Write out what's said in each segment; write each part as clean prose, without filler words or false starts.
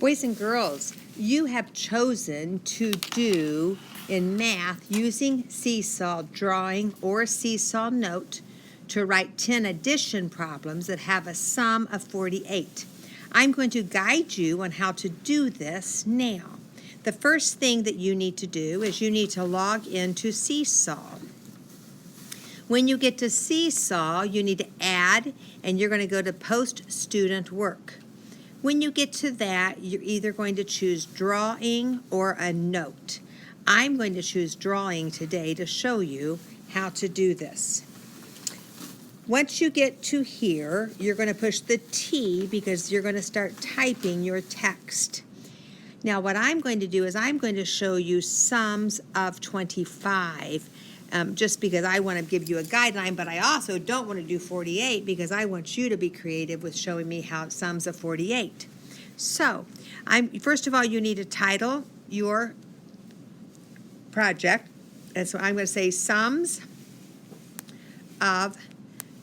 Boys and girls, you have chosen to do in math using Seesaw drawing or Seesaw note to write 10 addition problems that have a sum of 48. I'm going to guide you on how to do this now. The first thing that you need to do is you need to log into Seesaw. When you get to Seesaw, you need to add, and you're going to go to Post Student Work. When you get to that, you're either going to choose drawing or a note. I'm going to choose drawing today to show you how to do this. Once you get to here, you're going to push the T because you're going to start typing your text. Now what I'm going to do is I'm going to show you sums of 25 just because I want to give you a guideline, but I also don't want to do 48 because I want you to be creative with showing me how sums of 48. So, first of all, you need to title your project, and so I'm going to say sums of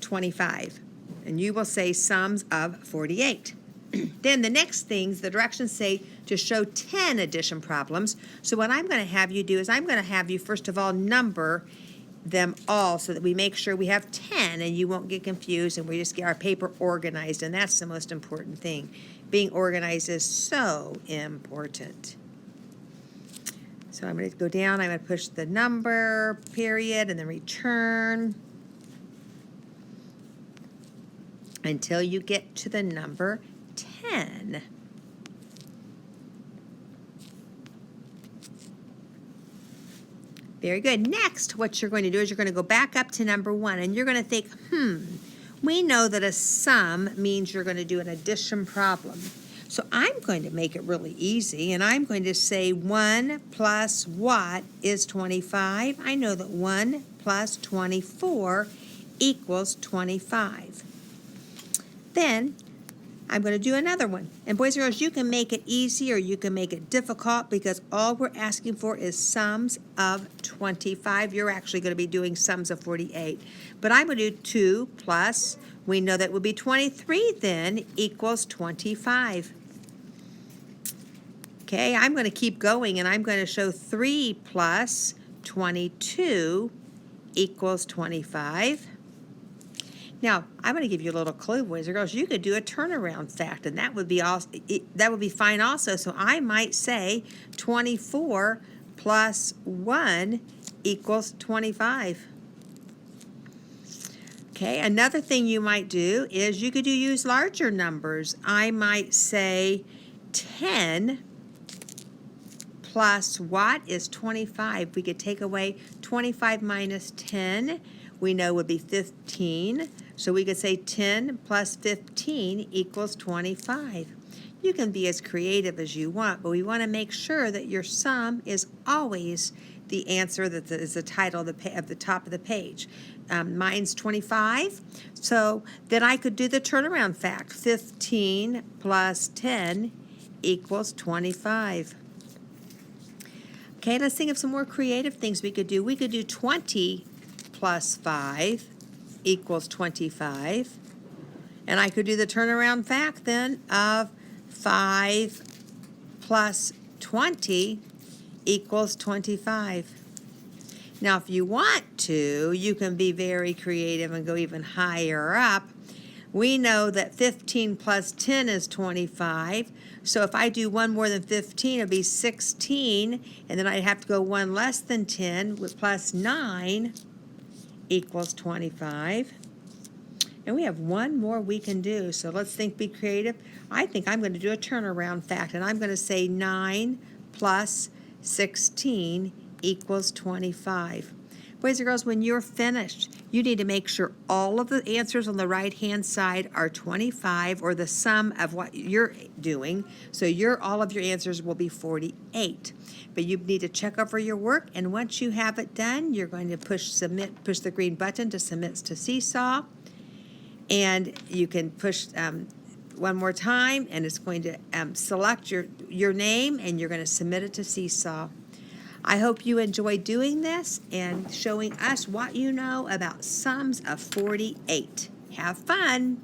25, and you will say sums of 48. Then the next things, the directions say to show 10 addition problems. So what I'm going to have you do is I'm going to have you, first of all, number them all so that we make sure we have 10 and you won't get confused and we just get our paper organized, and that's the most important thing. Being organized is so important. So I'm going to go down, I'm going to push the number, period, and then return until you get to the number 10. Very good. Next, what you're going to do is you're going to go back up to number 1, and you're going to think, we know that a sum means you're going to do an addition problem. So I'm going to make it really easy, and I'm going to say 1 plus what is 25? I know that 1 plus 24 equals 25. Then I'm going to do another one. And boys and girls, you can make it easy or you can make it difficult because all we're asking for is sums of 25. You're actually going to be doing sums of 48. But I'm going to do 2 plus, we know that would be 23 then, equals 25. Okay, I'm going to keep going and I'm going to show 3 plus 22 equals 25. Now, I'm going to give you a little clue, boys and girls. You could do a turnaround fact, and that would be fine also. So I might say 24 plus 1 equals 25. Okay, another thing you might do is you could use larger numbers. I might say 10 plus what is 25. We could take away 25 minus 10. We know would be 15. So we could say 10 plus 15 equals 25. You can be as creative as you want, but we want to make sure that your sum is always the answer that is the title of the top of the page. Mine's 25, so then I could do the turnaround fact. 15 plus 10 equals 25. Okay, let's think of some more creative things we could do. We could do 20 plus 5 equals 25. And I could do the turnaround fact then of 5 plus 20 equals 25. Now, if you want to, you can be very creative and go even higher up. We know that 15 plus 10 is 25. So if I do one more than 15, it'll be 16. And then I'd have to go one less than 10 with plus 9 equals 25. And we have one more we can do. So let's be creative. I think I'm going to do a turnaround fact. And I'm going to say 9 plus 16 equals 25. Boys and girls, when you're finished, you need to make sure all of the answers on the right-hand side are 25 or the sum of what you're doing. So all of your answers will be 48. But you need to check over your work, and once you have it done, you're going to push the green button to submit to Seesaw. And you can push one more time, and it's going to select your name, and you're going to submit it to Seesaw. I hope you enjoy doing this and showing us what you know about sums of 48. Have fun!